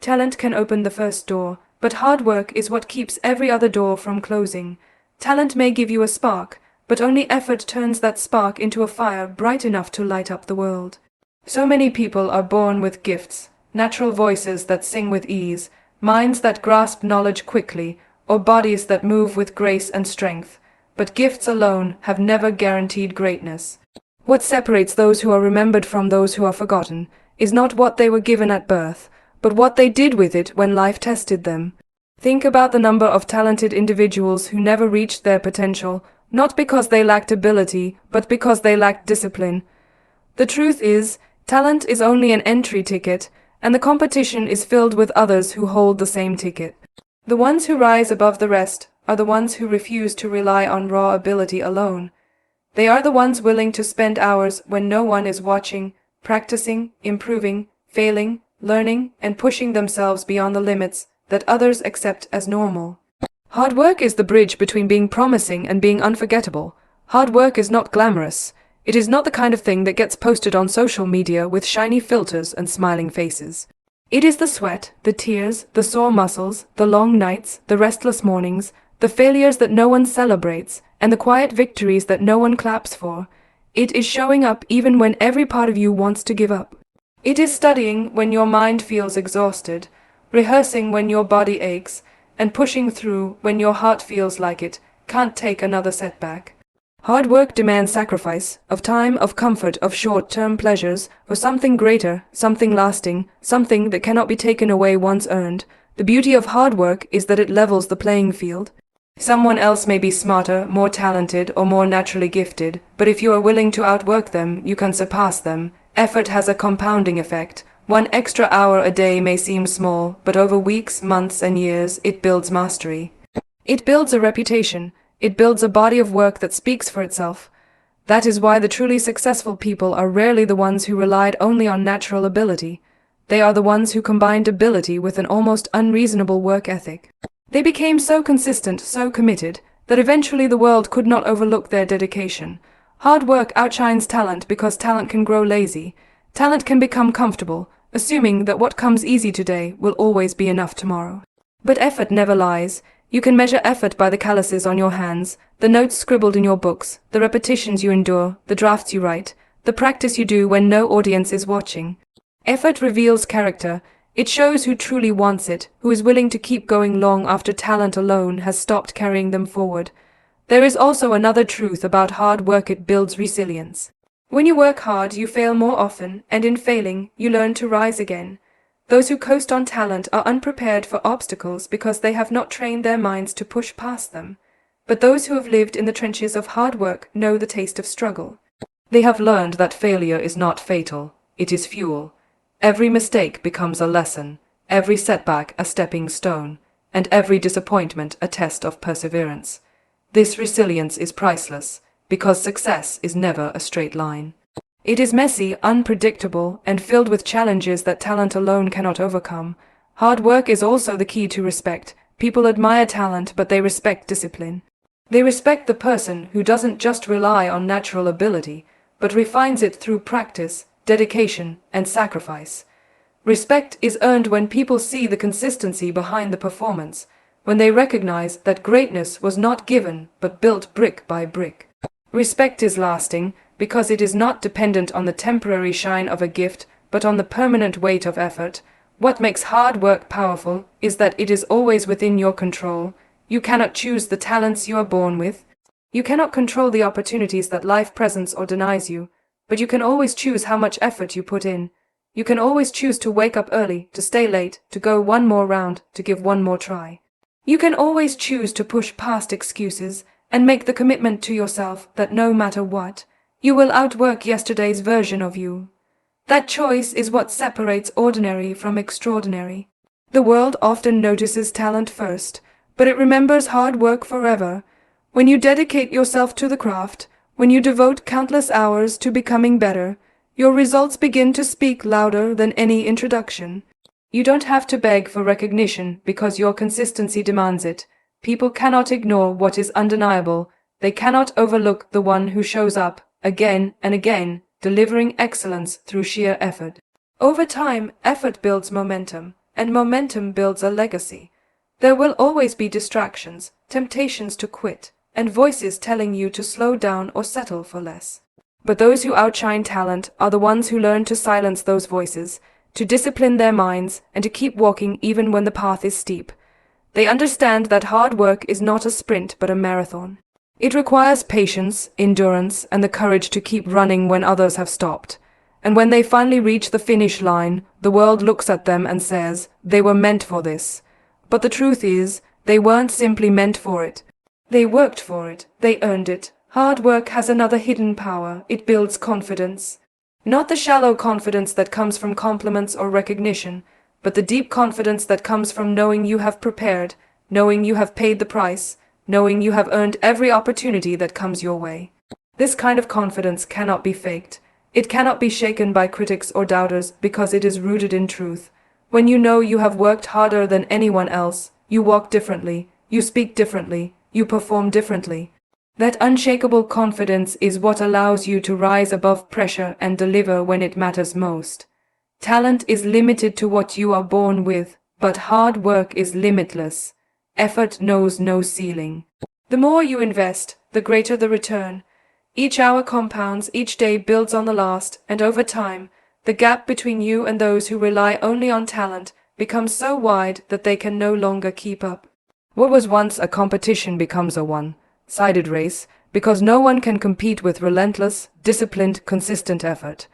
Talent can open the first door, but hard work is what keeps every other door from closing. Talent may give you a spark, but only effort turns that spark into a fire bright enough to light up the world. So many people are born with gifts, natural voices that sing with ease, minds that grasp knowledge quickly, or bodies that move with grace and strength. But gifts alone have never guaranteed greatness. What separates those who are remembered from those who are forgotten is not what they were given at birth, but what they did with it when life tested them. Think about the number of talented individuals who never reached their potential, not because they lacked ability, but because they lacked discipline. The truth is, talent is only an entry ticket, and the competition is filled with others who hold the same ticket. The ones who rise above the rest are the ones who refuse to rely on raw ability alone. They are the ones willing to spend hours when no one is watching, practicing, improving, failing, learning, and pushing themselves beyond the limits that others accept as normal. Hard work is the bridge between being promising and being unforgettable. Hard work is not glamorous. It is not the kind of thing that gets posted on social media with shiny filters and smiling faces. It is the sweat, the tears, the sore muscles, the long nights, the restless mornings, the failures that no one celebrates, and the quiet victories that no one claps for. It is showing up even when every part of you wants to give up. It is studying when your mind feels exhausted, rehearsing when your body aches, and pushing through when your heart feels like it can't take another setback. Hard work demands sacrifice, of time, of comfort, of short-term pleasures, or something greater, something lasting, something that cannot be taken away once earned. The beauty of hard work is that it levels the playing field. Someone else may be smarter, more talented, or more naturally gifted, but if you are willing to outwork them, you can surpass them. Effort has a compounding effect. One extra hour a day may seem small, but over weeks, months, and years, it builds mastery. It builds a reputation. It builds a body of work that speaks for itself. That is why the truly successful people are rarely the ones who relied only on natural ability. They are the ones who combined ability with an almost unreasonable work ethic. They became so consistent, so committed, that eventually the world could not overlook their dedication. Hard work outshines talent because talent can grow lazy. Talent can become comfortable, assuming that what comes easy today will always be enough tomorrow. But effort never lies. You can measure effort by the calluses on your hands, the notes scribbled in your books, the repetitions you endure, the drafts you write, the practice you do when no audience is watching. Effort reveals character. It shows who truly wants it, who is willing to keep going long after talent alone has stopped carrying them forward. There is also another truth about hard work: it builds resilience. When you work hard, you fail more often, and in failing, you learn to rise again. Those who coast on talent are unprepared for obstacles because they have not trained their minds to push past them. But those who have lived in the trenches of hard work know the taste of struggle. They have learned that failure is not fatal, it is fuel. Every mistake becomes a lesson, every setback a stepping stone, and every disappointment a test of perseverance. This resilience is priceless, because success is never a straight line. It is messy, unpredictable, and filled with challenges that talent alone cannot overcome. Hard work is also the key to respect. People admire talent, but they respect discipline. They respect the person who doesn't just rely on natural ability, but refines it through practice, dedication, and sacrifice. Respect is earned when people see the consistency behind the performance, when they recognize that greatness was not given but built brick by brick. Respect is lasting because it is not dependent on the temporary shine of a gift, but on the permanent weight of effort. What makes hard work powerful is that it is always within your control. You cannot choose the talents you are born with. You cannot control the opportunities that life presents or denies you, but you can always choose how much effort you put in. You can always choose to wake up early, to stay late, to go one more round, to give one more try. You can always choose to push past excuses and make the commitment to yourself that no matter what, you will outwork yesterday's version of you. That choice is what separates ordinary from extraordinary. The world often notices talent first, but it remembers hard work forever. When you dedicate yourself to the craft, when you devote countless hours to becoming better, your results begin to speak louder than any introduction. You don't have to beg for recognition because your consistency demands it. People cannot ignore what is undeniable. They cannot overlook the one who shows up again and again, delivering excellence through sheer effort. Over time, effort builds momentum, and momentum builds a legacy. There will always be distractions, temptations to quit, and voices telling you to slow down or settle for less. But those who outshine talent are the ones who learn to silence those voices, to discipline their minds, and to keep walking even when the path is steep. They understand that hard work is not a sprint but a marathon. It requires patience, endurance, and the courage to keep running when others have stopped. And when they finally reach the finish line, the world looks at them and says, they were meant for this. But the truth is, they weren't simply meant for it. They worked for it, they earned it. Hard work has another hidden power. It builds confidence. Not the shallow confidence that comes from compliments or recognition, but the deep confidence that comes from knowing you have prepared, knowing you have paid the price, knowing you have earned every opportunity that comes your way. This kind of confidence cannot be faked. It cannot be shaken by critics or doubters because it is rooted in truth. When you know you have worked harder than anyone else, you walk differently, you speak differently, you perform differently. That unshakable confidence is what allows you to rise above pressure and deliver when it matters most. Talent is limited to what you are born with, but hard work is limitless. Effort knows no ceiling. The more you invest, the greater the return. Each hour compounds, each day builds on the last, and over time, the gap between you and those who rely only on talent becomes so wide that they can no longer keep up. What was once a competition becomes a one-sided race, because no one can compete with relentless, disciplined, consistent effort.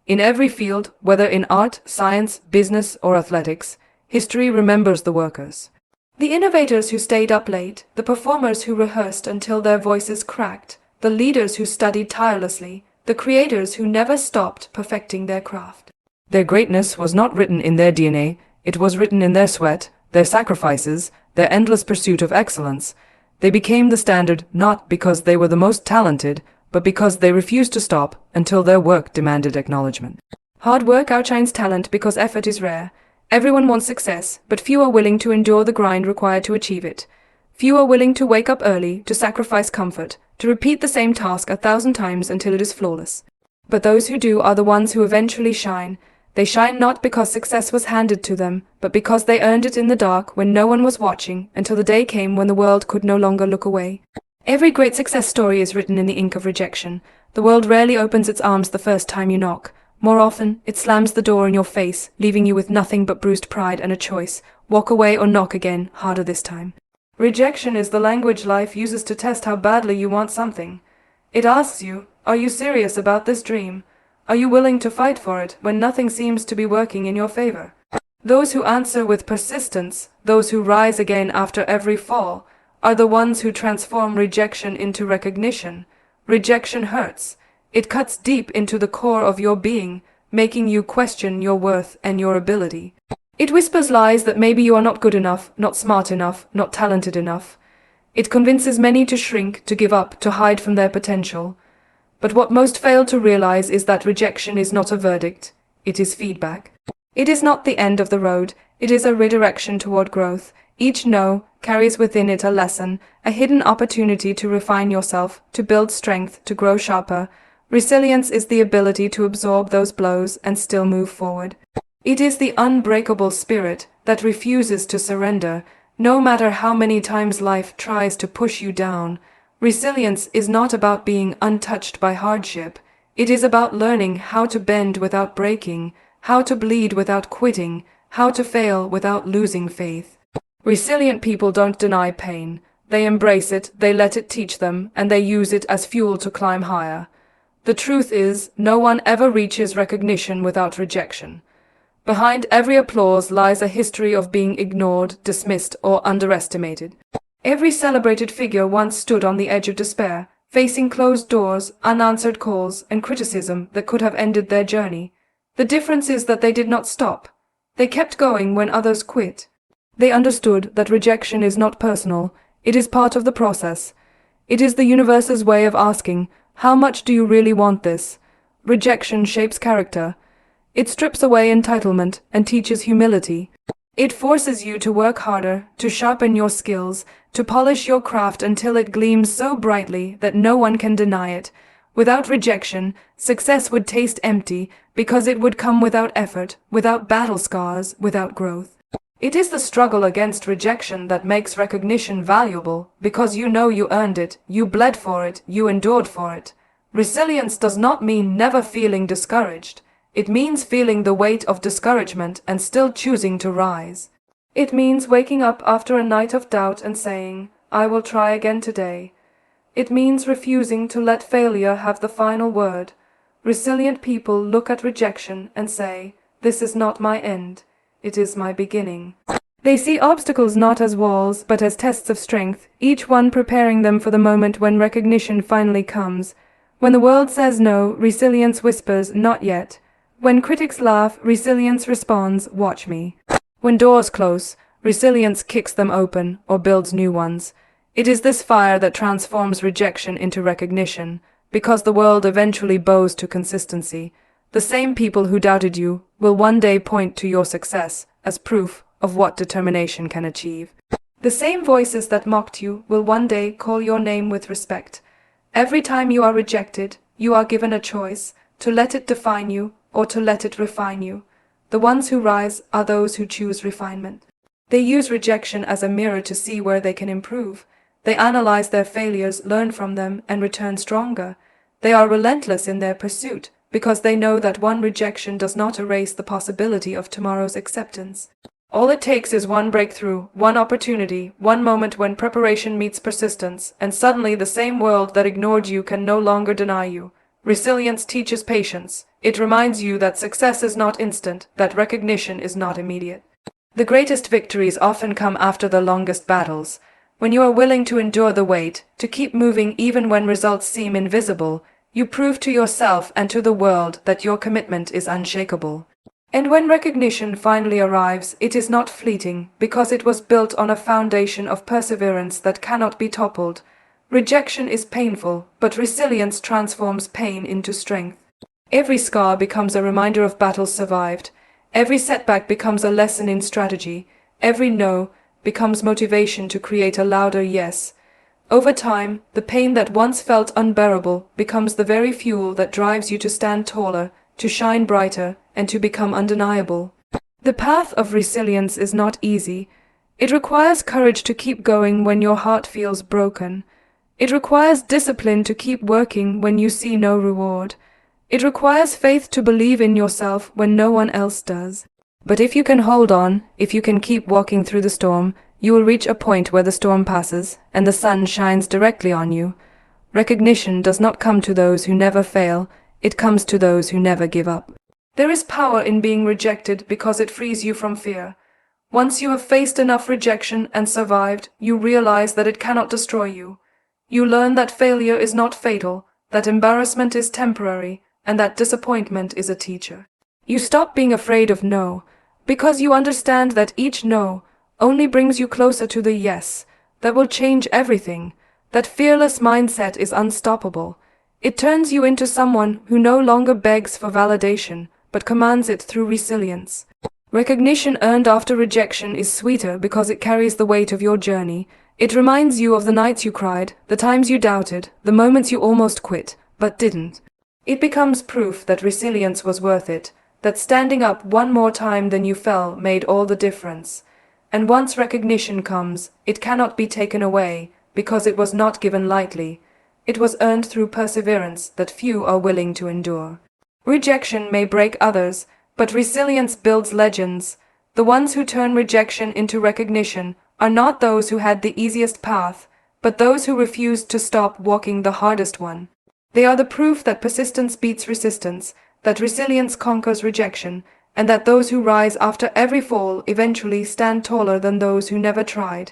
In every field, whether in art, science, business, or athletics, history remembers the workers. The innovators who stayed up late, the performers who rehearsed until their voices cracked, the leaders who studied tirelessly, the creators who never stopped perfecting their craft. Their greatness was not written in their DNA, it was written in their sweat, their sacrifices, their endless pursuit of excellence. They became the standard not because they were the most talented, but because they refused to stop until their work demanded acknowledgement. Hard work outshines talent because effort is rare. Everyone wants success, but few are willing to endure the grind required to achieve it. Few are willing to wake up early, to sacrifice comfort, to repeat the same task 1,000 times until it is flawless. But those who do are the ones who eventually shine. They shine not because success was handed to them, but because they earned it in the dark when no one was watching, until the day came when the world could no longer look away. Every great success story is written in the ink of rejection. The world rarely opens its arms the first time you knock. More often, it slams the door in your face, leaving you with nothing but bruised pride and a choice: walk away or knock again, harder this time. Rejection is the language life uses to test how badly you want something. It asks you, are you serious about this dream? Are you willing to fight for it when nothing seems to be working in your favor? Those who answer with persistence, those who rise again after every fall, are the ones who transform rejection into recognition. Rejection hurts. It cuts deep into the core of your being, making you question your worth and your ability. It whispers lies that maybe you are not good enough, not smart enough, not talented enough. It convinces many to shrink, to give up, to hide from their potential. But what most fail to realize is that rejection is not a verdict, it is feedback. It is not the end of the road, it is a redirection toward growth. Each no carries within it a lesson, a hidden opportunity to refine yourself, to build strength, to grow sharper. Resilience is the ability to absorb those blows and still move forward. It is the unbreakable spirit that refuses to surrender, no matter how many times life tries to push you down. Resilience is not about being untouched by hardship. It is about learning how to bend without breaking, how to bleed without quitting, how to fail without losing faith. Resilient people don't deny pain. They embrace it, they let it teach them, and they use it as fuel to climb higher. The truth is, no one ever reaches recognition without rejection. Behind every applause lies a history of being ignored, dismissed, or underestimated. Every celebrated figure once stood on the edge of despair, facing closed doors, unanswered calls, and criticism that could have ended their journey. The difference is that they did not stop. They kept going when others quit. They understood that rejection is not personal, it is part of the process. It is the universe's way of asking, how much do you really want this? Rejection shapes character. It strips away entitlement and teaches humility. It forces you to work harder, to sharpen your skills, to polish your craft until it gleams so brightly that no one can deny it. Without rejection, success would taste empty because it would come without effort, without battle scars, without growth. It is the struggle against rejection that makes recognition valuable, because you know you earned it, you bled for it, you endured for it. Resilience does not mean never feeling discouraged. It means feeling the weight of discouragement and still choosing to rise. It means waking up after a night of doubt and saying, "I will try again today." It means refusing to let failure have the final word. Resilient people look at rejection and say, "This is not my end, it is my beginning." They see obstacles not as walls but as tests of strength, each one preparing them for the moment when recognition finally comes. When the world says no, resilience whispers, "Not yet." When critics laugh, resilience responds, "Watch me." When doors close, resilience kicks them open or builds new ones. It is this fire that transforms rejection into recognition, because the world eventually bows to consistency. The same people who doubted you will one day point to your success as proof of what determination can achieve. The same voices that mocked you will one day call your name with respect. Every time you are rejected, you are given a choice, to let it define you or to let it refine you. The ones who rise are those who choose refinement. They use rejection as a mirror to see where they can improve. They analyze their failures, learn from them, and return stronger. They are relentless in their pursuit, because they know that one rejection does not erase the possibility of tomorrow's acceptance. All it takes is one breakthrough, one opportunity, one moment when preparation meets persistence, and suddenly the same world that ignored you can no longer deny you. Resilience teaches patience. It reminds you that success is not instant, that recognition is not immediate. The greatest victories often come after the longest battles. When you are willing to endure the wait, to keep moving even when results seem invisible, you prove to yourself and to the world that your commitment is unshakable. And when recognition finally arrives, it is not fleeting, because it was built on a foundation of perseverance that cannot be toppled. Rejection is painful, but resilience transforms pain into strength. Every scar becomes a reminder of battles survived. Every setback becomes a lesson in strategy. Every no becomes motivation to create a louder yes. Over time, the pain that once felt unbearable becomes the very fuel that drives you to stand taller, to shine brighter, and to become undeniable. The path of resilience is not easy. It requires courage to keep going when your heart feels broken. It requires discipline to keep working when you see no reward. It requires faith to believe in yourself when no one else does. But if you can hold on, if you can keep walking through the storm, you will reach a point where the storm passes and the sun shines directly on you. Recognition does not come to those who never fail, it comes to those who never give up. There is power in being rejected because it frees you from fear. Once you have faced enough rejection and survived, you realize that it cannot destroy you. You learn that failure is not fatal, that embarrassment is temporary, and that disappointment is a teacher. You stop being afraid of no, because you understand that each no only brings you closer to the yes that will change everything. That fearless mindset is unstoppable. It turns you into someone who no longer begs for validation, but commands it through resilience. Recognition earned after rejection is sweeter because it carries the weight of your journey. It reminds you of the nights you cried, the times you doubted, the moments you almost quit, but didn't. It becomes proof that resilience was worth it, that standing up one more time than you fell made all the difference. And once recognition comes, it cannot be taken away, because it was not given lightly. It was earned through perseverance that few are willing to endure. Rejection may break others, but resilience builds legends. The ones who turn rejection into recognition are not those who had the easiest path, but those who refused to stop walking the hardest one. They are the proof that persistence beats resistance, that resilience conquers rejection, and that those who rise after every fall eventually stand taller than those who never tried.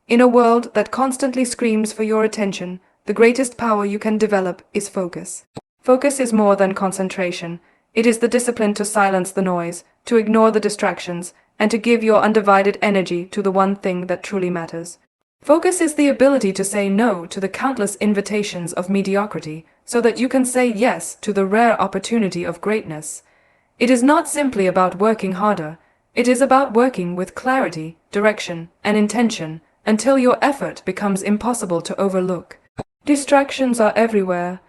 In a world that constantly screams for your attention, the greatest power you can develop is focus. Focus is more than concentration. It is the discipline to silence the noise, to ignore the distractions, and to give your undivided energy to the one thing that truly matters. Focus is the ability to say no to the countless invitations of mediocrity, so that you can say yes to the rare opportunity of greatness. It is not simply about working harder. It is about working with clarity, direction, and intention, until your effort becomes impossible to overlook. Distractions are everywhere.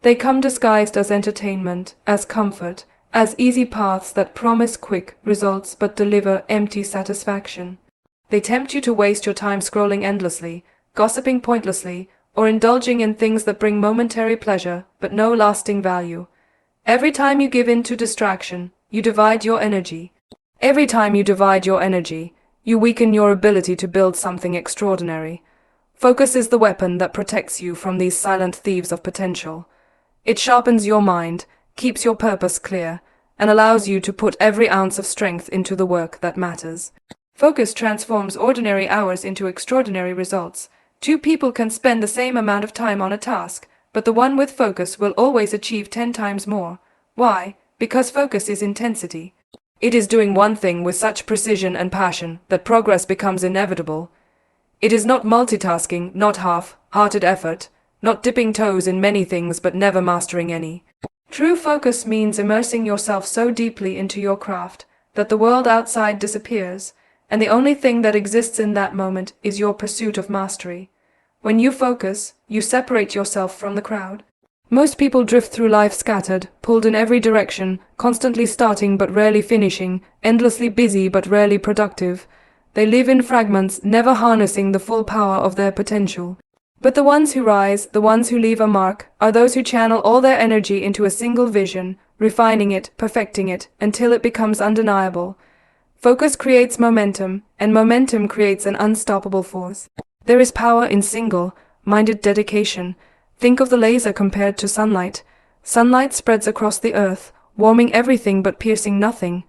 They come disguised as entertainment, as comfort, as easy paths that promise quick results but deliver empty satisfaction. They tempt you to waste your time scrolling endlessly, gossiping pointlessly, or indulging in things that bring momentary pleasure but no lasting value. Every time you give in to distraction, you divide your energy. Every time you divide your energy, you weaken your ability to build something extraordinary. Focus is the weapon that protects you from these silent thieves of potential. It sharpens your mind, keeps your purpose clear, and allows you to put every ounce of strength into the work that matters. Focus transforms ordinary hours into extraordinary results. Two people can spend the same amount of time on a task, but the one with focus will always achieve 10 times more. Why? Because focus is intensity. It is doing one thing with such precision and passion that progress becomes inevitable. It is not multitasking, not half-hearted effort, not dipping toes in many things but never mastering any. True focus means immersing yourself so deeply into your craft that the world outside disappears, and the only thing that exists in that moment is your pursuit of mastery. When you focus, you separate yourself from the crowd. Most people drift through life scattered, pulled in every direction, constantly starting but rarely finishing, endlessly busy but rarely productive. They live in fragments, never harnessing the full power of their potential. But the ones who rise, the ones who leave a mark, are those who channel all their energy into a single vision, refining it, perfecting it, until it becomes undeniable. Focus creates momentum, and momentum creates an unstoppable force. There is power in single-minded dedication. Think of the laser compared to sunlight. Sunlight spreads across the earth, warming everything but piercing nothing.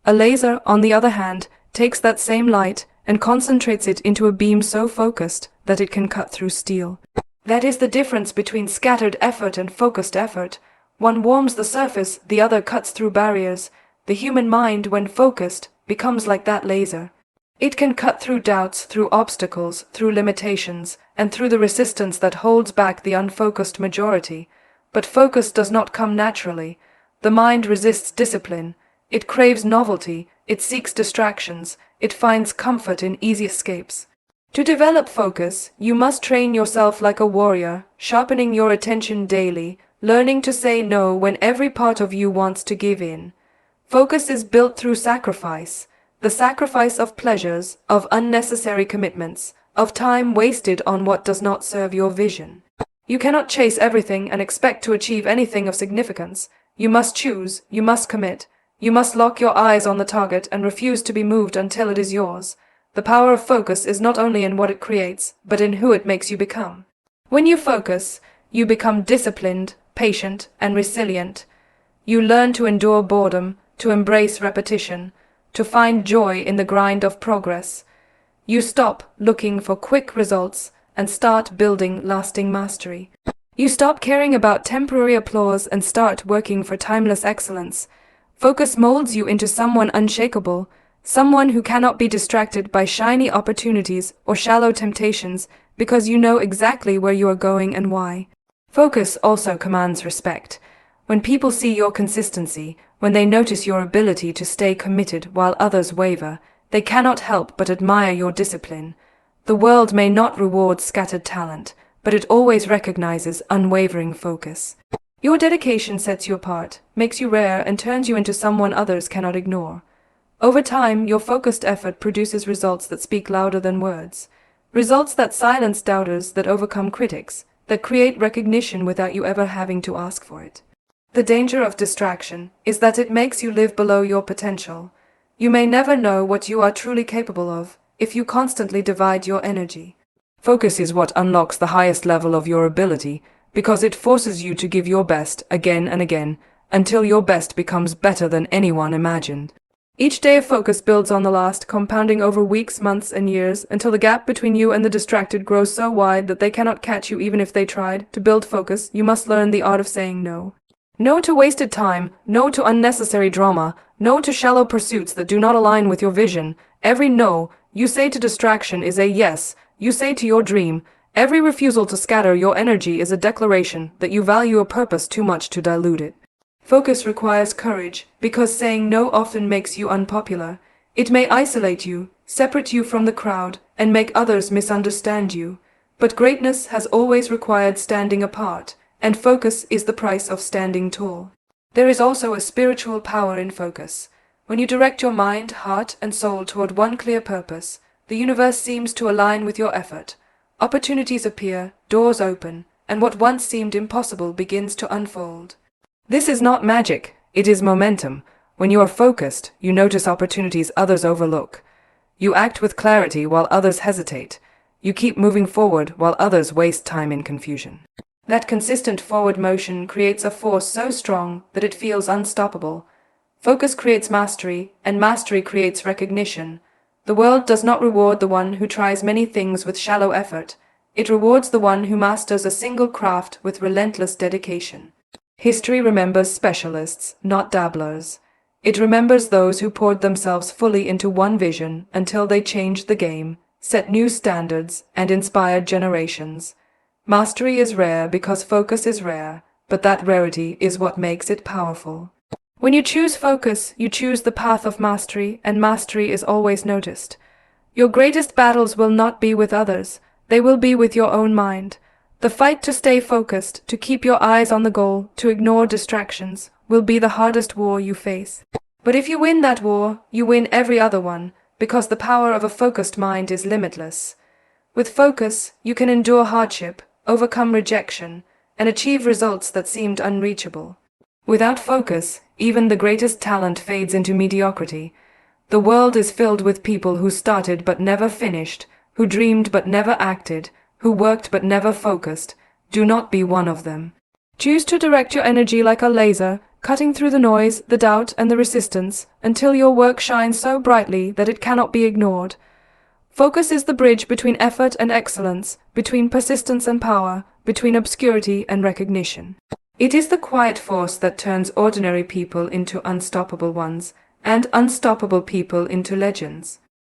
A laser, on the other hand, takes that same light and concentrates it into a beam so focused that it can cut through steel. That is the difference between scattered effort and focused effort. One warms the surface, the other cuts through barriers. The human mind, when focused, becomes like that laser. It can cut through doubts, through obstacles, through limitations, and through the resistance that holds back the unfocused majority. But focus does not come naturally. The mind resists discipline. It craves novelty. It seeks distractions. It finds comfort in easy escapes. To develop focus, you must train yourself like a warrior, sharpening your attention daily, learning to say no when every part of you wants to give in. Focus is built through sacrifice. The sacrifice of pleasures, of unnecessary commitments, of time wasted on what does not serve your vision. You cannot chase everything and expect to achieve anything of significance. You must choose, you must commit. You must lock your eyes on the target and refuse to be moved until it is yours. The power of focus is not only in what it creates, but in who it makes you become. When you focus, you become disciplined, patient, and resilient. You learn to endure boredom, to embrace repetition, to find joy in the grind of progress. You stop looking for quick results and start building lasting mastery. You stop caring about temporary applause and start working for timeless excellence. Focus molds you into someone unshakable, someone who cannot be distracted by shiny opportunities or shallow temptations because you know exactly where you are going and why. Focus also commands respect. When people see your consistency, when they notice your ability to stay committed while others waver, they cannot help but admire your discipline. The world may not reward scattered talent, but it always recognizes unwavering focus. Your dedication sets you apart, makes you rare, and turns you into someone others cannot ignore. Over time, your focused effort produces results that speak louder than words. Results that silence doubters, that overcome critics, that create recognition without you ever having to ask for it. The danger of distraction is that it makes you live below your potential. You may never know what you are truly capable of if you constantly divide your energy. Focus is what unlocks the highest level of your ability because it forces you to give your best again and again until your best becomes better than anyone imagined. Each day of focus builds on the last, compounding over weeks, months, and years until the gap between you and the distracted grows so wide that they cannot catch you even if they tried. To build focus, you must learn the art of saying no. No to wasted time, no to unnecessary drama, no to shallow pursuits that do not align with your vision. Every no you say to distraction is a yes you say to your dream. Every refusal to scatter your energy is a declaration that you value a purpose too much to dilute it. Focus requires courage, because saying no often makes you unpopular. It may isolate you, separate you from the crowd, and make others misunderstand you. But greatness has always required standing apart, and focus is the price of standing tall. There is also a spiritual power in focus. When you direct your mind, heart, and soul toward one clear purpose, the universe seems to align with your effort. Opportunities appear, doors open, and what once seemed impossible begins to unfold. This is not magic, it is momentum. When you are focused, you notice opportunities others overlook. You act with clarity while others hesitate. You keep moving forward while others waste time in confusion. That consistent forward motion creates a force so strong that it feels unstoppable. Focus creates mastery, and mastery creates recognition. The world does not reward the one who tries many things with shallow effort. It rewards the one who masters a single craft with relentless dedication. History remembers specialists, not dabblers. It remembers those who poured themselves fully into one vision until they changed the game, set new standards, and inspired generations. Mastery is rare because focus is rare, but that rarity is what makes it powerful. When you choose focus, you choose the path of mastery, and mastery is always noticed. Your greatest battles will not be with others, they will be with your own mind. The fight to stay focused, to keep your eyes on the goal, to ignore distractions, will be the hardest war you face. But if you win that war, you win every other one, because the power of a focused mind is limitless. With focus, you can endure hardship, overcome rejection, and achieve results that seemed unreachable. Without focus, even the greatest talent fades into mediocrity. The world is filled with people who started but never finished, who dreamed but never acted, who worked but never focused. Do not be one of them. Choose to direct your energy like a laser, cutting through the noise, the doubt, and the resistance, until your work shines so brightly that it cannot be ignored. Focus is the bridge between effort and excellence, between persistence and power, between obscurity and recognition. It is the quiet force that turns ordinary people into unstoppable ones, and unstoppable people into legends.